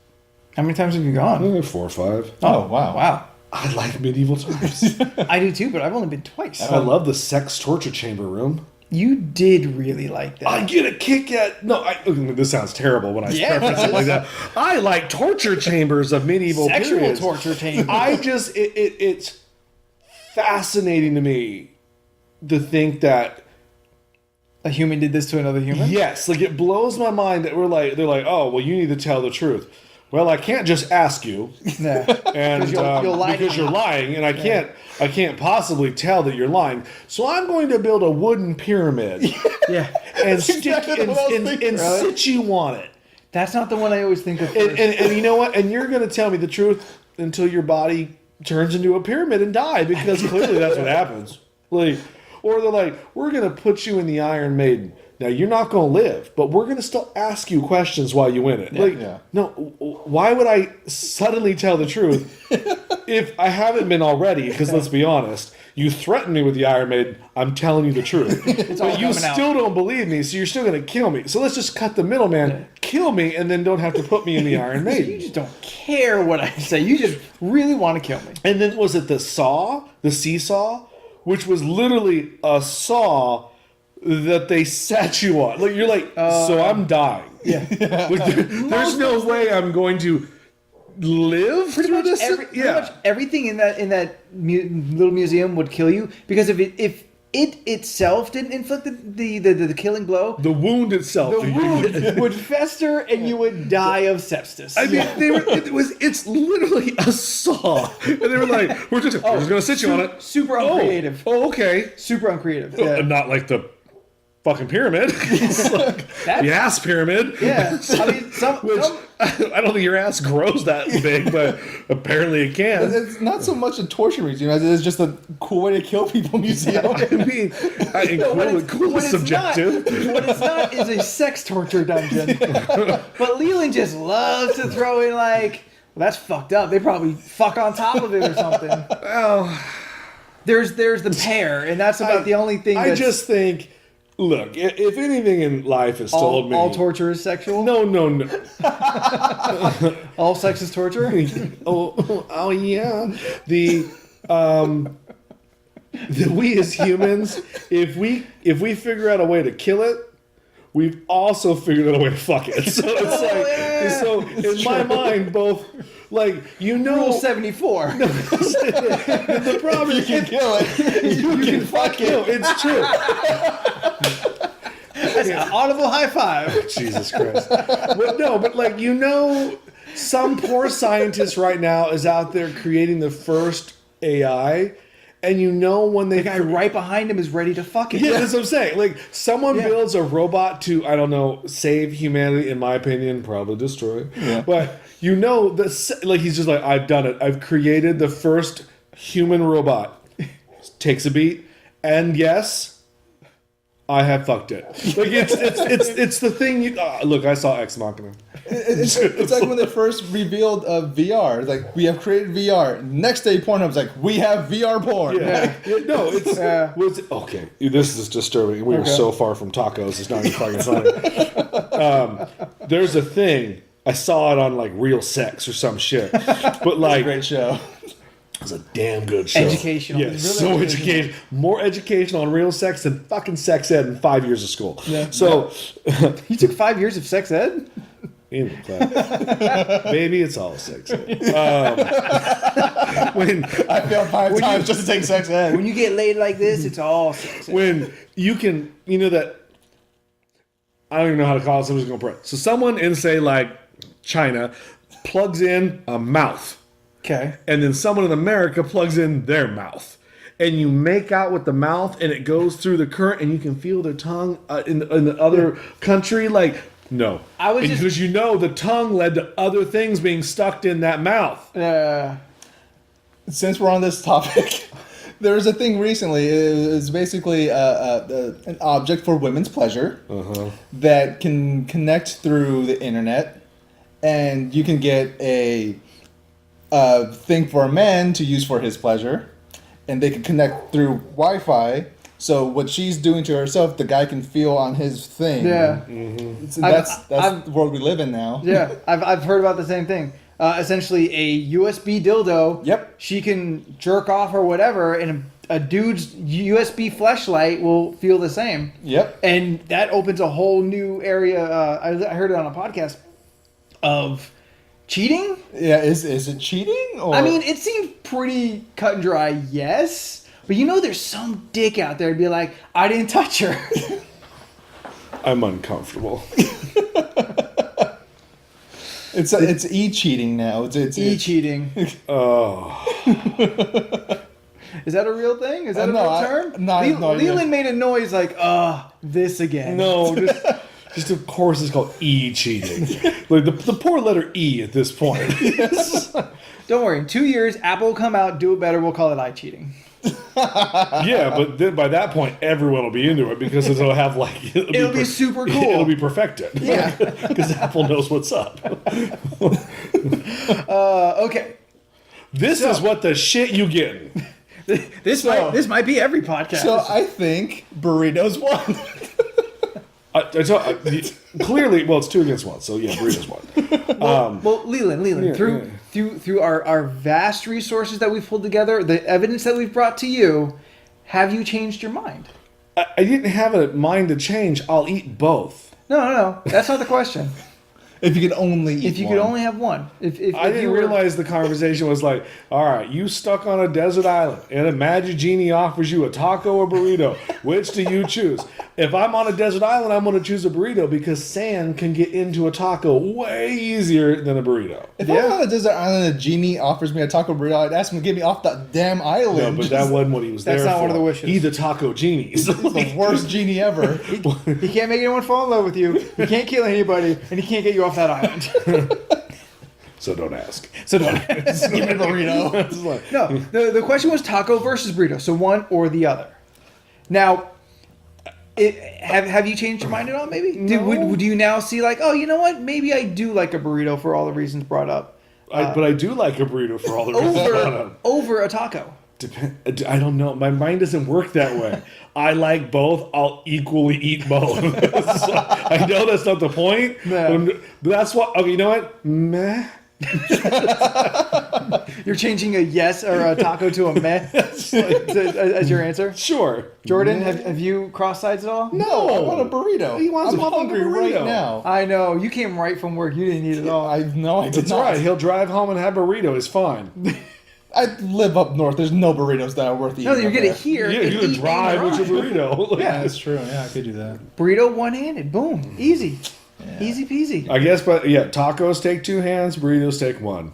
How many times have you gone? Maybe 4 or 5. Oh, wow. Wow. I like medieval times. I do too, but I've only been twice. I love the sex torture chamber room. You did really like that. I get a kick at this sounds terrible when I Yeah. preface it like that. I like torture chambers of medieval Sexual periods. torture chamber. I just it's fascinating to me to think that A human did this to another human? yes, like it blows my mind that they're like, oh well, you need to tell the truth. Well, I can't just ask you, Yeah. and you'll lie to because me. you're lying, and I can't possibly tell that you're lying. So I'm going to build a wooden pyramid Yeah. and stick exactly what I was and thinking, right? sit you on it. That's not the one I always think of first. And you know what? And you're going to tell me the truth until your body turns into a pyramid and die, because clearly that's what happens. Like, or they're like, we're going to put you in the Iron Maiden. Now you're not going to live, but we're going to still ask you questions while you in it. Yeah. No, why would I suddenly tell the truth if I haven't been already? Because let's be honest, you threatened me with the Iron Maiden. I'm telling you the truth, all but you coming out. still don't believe me, so you're still going to kill me. So let's just cut the middleman, kill me, and then don't have to put me in the Iron You Maiden. just don't care what I say. You just really want to kill me. And then was it the seesaw, which was literally a saw that they sat you on? Like you're like, so I'm dying. Yeah. Like, there's no way I'm going to live through this. Pretty much everything in that little museum would kill you, because if it itself didn't inflict the killing blow, The wound itself. the wound would fester and you would die of sepsis. I mean, it's literally a saw, and they were like, we're just going to sit you on it. super uncreative. Oh, okay. Super uncreative. Yeah. Not like the fucking pyramid. It's like the ass pyramid. Yeah. I mean, Which I don't think your ass grows that big, but apparently it can. It's not so much a torture museum as it is just a cool way to kill people museum. I mean, cool is subjective. What it's not is a sex torture dungeon. But Leland just loves to throw in like, well, that's fucked up. They probably fuck on top of it or something. Well, There's the pair, and that's about the only thing. I That's, just think, look, if anything in life has told me, all torture is sexual. no. All sex is torture. Oh yeah. The we as humans, if we figure out a way to kill it, we've also figured out a way to fuck it. So it's so in my mind, both like Rule 74. the problem You can kill it. You can fuck it. No, it's true. That's an audible high five. Jesus Christ. But like, some poor scientist right now is out there creating the first AI, and when they The guy right behind him is ready to fuck it. yeah, that's what I'm saying. Like, someone Yeah. builds a robot to, I don't know, save humanity, in my opinion, probably destroy. Yeah. But like, he's just like, I've done it. I've created the first human robot. Takes a beat, and yes, I have fucked it. Like, it's the thing. Look, I saw Ex Machina. It's like when they first revealed VR. It's like, we have created VR. Next day, Pornhub's like, we have VR porn. Yeah. No, okay. This is disturbing. We were so far from tacos. It's not even fucking funny. There's a thing. I saw it on like Real Sex or some shit. But like, Great show. It's a damn good show. Educational. Yeah, It's really so educational. educational. More educational on real sex than fucking sex ed in 5 years of school. Yeah. So, You took 5 years of sex ed? in the class. Maybe it's all sex ed. When I failed 5 times just to take sex ed. When you get laid like this, it's all sex ed. when you can, you know that, I don't even know how to call it, so I'm just going to put it. So someone in, say, like China plugs in a mouth, Okay. and then someone in America plugs in their mouth. And you make out with the mouth, and it goes through the current, and you can feel their tongue in the other country. Like, no. I was just- Because you know the tongue led to other things being stuck in that mouth. Since we're on this topic, there was a thing recently. It was basically an object for women's pleasure that can connect through the internet, and you can get a thing for a man to use for his pleasure, and they can connect through Wi-Fi. So what she's doing to herself, the guy can feel on his thing. Yeah. So that's the world we live in now. Yeah. I've heard about the same thing. Essentially, a USB dildo. Yep. She can jerk off or whatever, and a dude's USB fleshlight will feel the same. Yep. And that opens a whole new area. I heard it on a podcast of cheating. Yeah. Is it cheating? Or? I mean, it seems pretty cut and dry, yes. But you know, there's some dick out there to be like, I didn't touch her. I'm uncomfortable. It's e-cheating now. It's E-cheating. Oh. Is that a real thing? Is that a No, real term? no, no, Leland made a noise like, this again. No, just of course it's called e-cheating. Like the poor letter E at this point. Don't worry. In 2 years, Apple will come out, do it better. We'll call it eye-cheating. Yeah, but then by that point, everyone will be into it because it'll have like It'll be super cool. It'll be perfected. Yeah. Because Apple knows what's up. Okay. This is what the shit you getting. This might be every podcast. So I think burritos won. Clearly, well, it's 2 against 1, so yeah, burritos won. Well, Leland, through our vast resources that we've pulled together, the evidence that we've brought to you, have you changed your mind? I didn't have a mind to change. I'll eat both. No. That's not the question. If you could only eat If you one. could only have one. If I didn't you were- realize the conversation was like, all right, you stuck on a desert island, and a magic genie offers you a taco or burrito. Which do you choose? If I'm on a desert island, I'm going to choose a burrito because sand can get into a taco way easier than a burrito. If I'm on a desert island and a genie offers me a taco burrito, I'd ask him to get me off that damn No, island. but that wasn't what he was there That's not for. one of the wishes. He the taco genies. He's the worst genie ever. He can't make anyone fall in love with you. He can't kill anybody, and he can't get you off that island. So don't ask. So don't. Give me a burrito. It's like, No, the question was taco versus burrito, so one or the other. Now, have you changed your mind at all? Maybe. No. Would you now see like, oh, you know what? Maybe I do like a burrito for all the reasons brought up. but I do like a burrito for all the reasons. Over a taco. I don't know. My mind doesn't work that way. I like both. I'll equally eat both. So, I know that's not the point. No. But that's what. Okay, you know what? Meh. You're changing a yes or a taco to a meh as your answer. Sure. Jordan, have you crossed sides at all? No, I want a burrito. He wants I'm a fucking hungry burrito. right now. I know. You came right from work. You didn't eat at all. I did That's not. right. He'll drive home and have burrito. It's fine. I live up north. There's no burritos that are worth eating. No, you're up gonna there. hear. Yeah, and you can eat drive and with your burrito. Like, Yeah. That's true. Yeah, I could do that. Burrito one-handed. Boom. Easy. Easy peasy. I guess, but yeah, tacos take 2 hands, burritos take 1.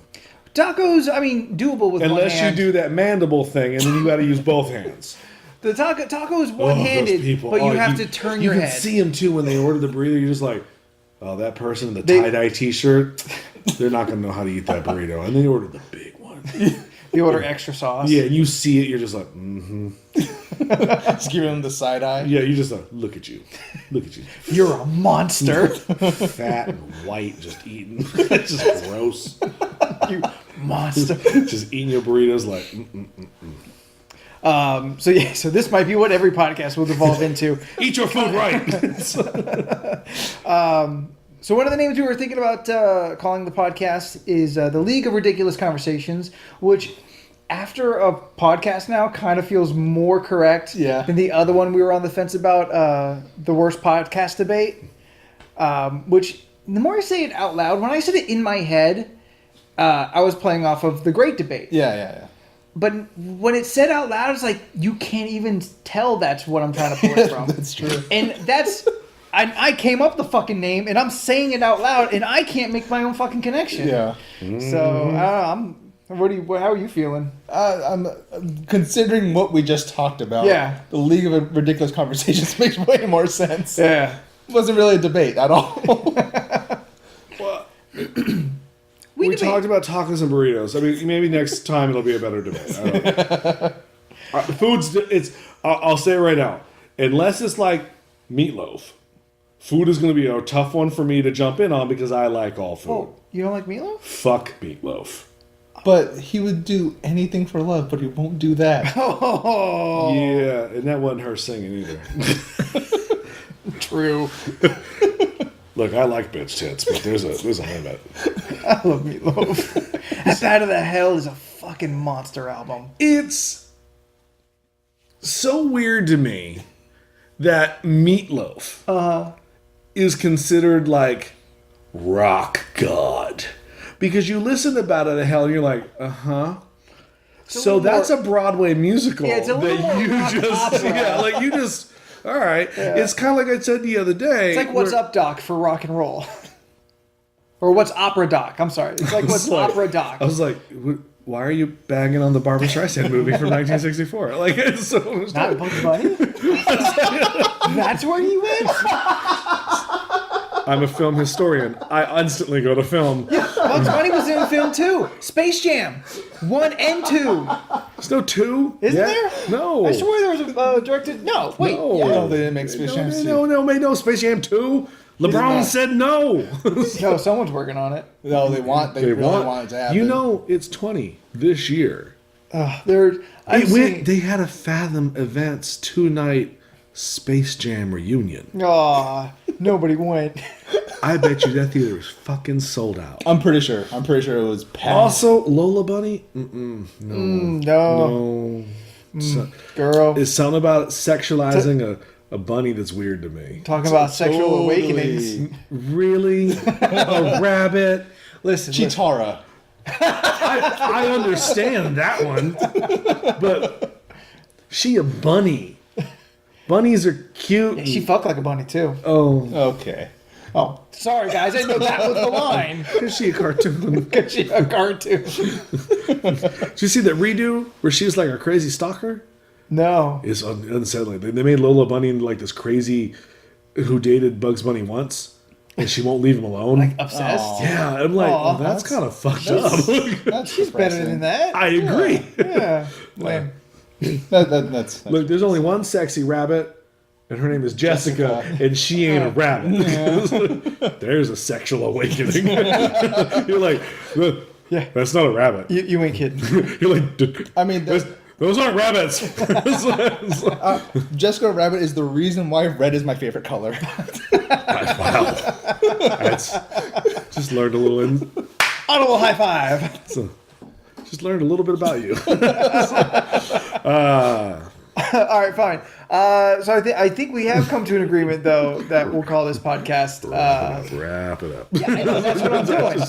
Tacos, I mean, doable with one Unless hand. you do that mandible thing, and then you got to use both hands. The taco is Oh, those one-handed, people. but you Oh, have to turn you your can head. see them too when they order the burrito. You're just like, oh, that person in the They- tie-dye T-shirt, they're not going to know how to eat that burrito. And they order the big one. You order extra sauce. Yeah, and you see it, you're just like, mm-hmm. Just giving them the side eye. Yeah, you just like, look at you. Look at you. You're a monster. Fat and white, just eating. It's just gross. You monster. Just eating your burritos like, So this might be what every podcast will devolve into. eat your food right. So one of the names we were thinking about calling the podcast is the League of Ridiculous Conversations, which after a podcast now kind of feels more correct than the other one we were on the fence about, the worst podcast debate. Which, the more I say it out loud, when I said it in my head, I was playing off of the Great Debate. Yeah. But when it's said out loud, it's like, you can't even tell that's what I'm trying to pull it from. That's true. And that's... I came up with the fucking name, and I'm saying it out loud, and I can't make my own fucking connection. Yeah. So, how are you feeling? I'm considering what we just talked about. Yeah. The League of Ridiculous Conversations makes way more sense. Yeah. It wasn't really a debate at all. Well, we talked about tacos and burritos. I mean, maybe next time it'll be a better debate. I don't know. I'll say it right now. Unless it's like meatloaf, food is going to be a tough one for me to jump in on because I like all food. Oh, you don't like meatloaf? Fuck meatloaf. But he would do anything for love, but he won't do that. Oh. Yeah, and that wasn't her singing either. True. Look, I like bitch tits, but there's a limit. I love meatloaf. That Bad of the Hell is a fucking monster album. It's so weird to me that meatloaf is considered like rock god. Because you listen to Bad of the Hell and you're like, So that's a Broadway musical Yeah, it's a little more rock opera. All right. Yeah. It's kind of like I said the other day. It's like What's Up Doc for rock and roll. Or What's Opera Doc. I'm sorry. It's like What's Opera Doc. I was like, why are you bagging on the Barbra Streisand movie from 1964? Like, it's so not Bugs Bunny? That's where you went? I'm a film historian. I instantly go to film. Yeah, Bugs Bunny was in film too. Space Jam 1 and 2. There's no 2. Isn't there? No. I swear there was a directed. No, wait. No, no, they didn't make Space Jam 2. No, Space Jam 2. LeBron said no. No, someone's working on it. No, they want it to happen. You know, it's 20 this year. They had a Fathom Events 2-night Space Jam reunion. Aw, nobody went. I bet you that theater was fucking sold out. I'm pretty sure it was packed. Also, Lola Bunny? No. Girl. It's something about sexualizing a bunny that's weird to me. Talking about sexual awakenings. Really? A rabbit? Listen. Chitara. I understand that one. But she a bunny. Bunnies are cute. Yeah, she fucked like a bunny too. Oh. Okay. Oh, sorry guys, I didn't know that was the line. Is she a cartoon? Because she's a cartoon. Did you see that redo where she was like a crazy stalker? No. It's unsettling. They made Lola Bunny into like this crazy who dated Bugs Bunny once, and she won't leave him alone. Like obsessed? Aww. Yeah, I'm like, that's kind of fucked up. She's better than that. I agree. Yeah. Lame. That's Look, there's only one sexy rabbit, and her name is Jessica. And she ain't a rabbit. Yeah. There's a sexual awakening. You're like, that's not a rabbit. You ain't kidding. You're like, I mean, those aren't rabbits. Jessica Rabbit is the reason why red is my favorite color. Wow. That's just learned a little. Audible high five. Just learned a little bit about you. All right, fine. So I think we have come to an agreement, though, that we'll call this podcast. Wrap it up. Yeah, I know, that's what I'm doing.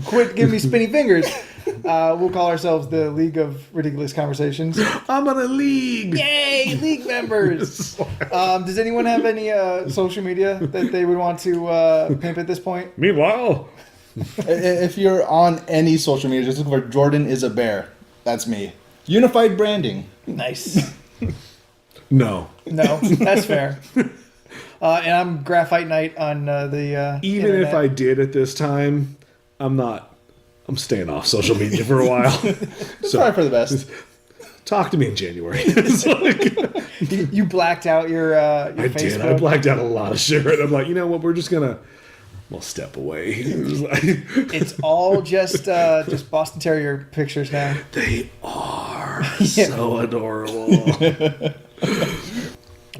Quit giving me spinny fingers. We'll call ourselves the League of Ridiculous Conversations. I'm on a league. Yay, league members. Does anyone have any social media that they would want to pimp at this point? Meanwhile, if you're on any social media, just look for Jordan is a bear. That's me. Unified branding. Nice. No, that's fair. And I'm Graphite Knight on the even internet. if I did at this time, I'm staying off social media for a while. It's probably for the best. Talk to me in January. It's like, you blacked out your I Facebook. did. I blacked out a lot of shit. I'm like, you know what? We're just gonna. We'll step away. It's all just Boston Terrier pictures now. They are so adorable.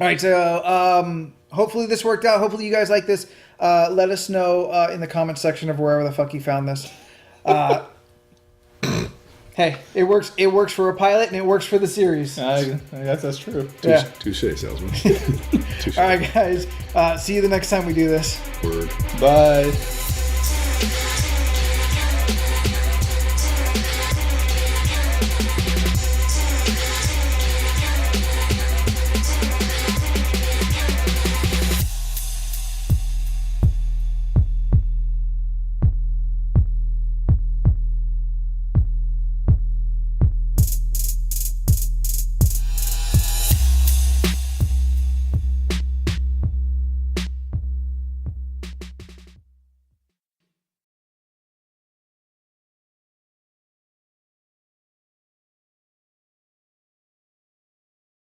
All right, so hopefully this worked out. Hopefully you guys like this. Let us know in the comments section of wherever the fuck you found this. Hey, it works. It works for a pilot, and it works for the series. I guess that's true. Yeah. Touche, salesman. Touche. All right, guys. See you the next time we do this. Word. Bye.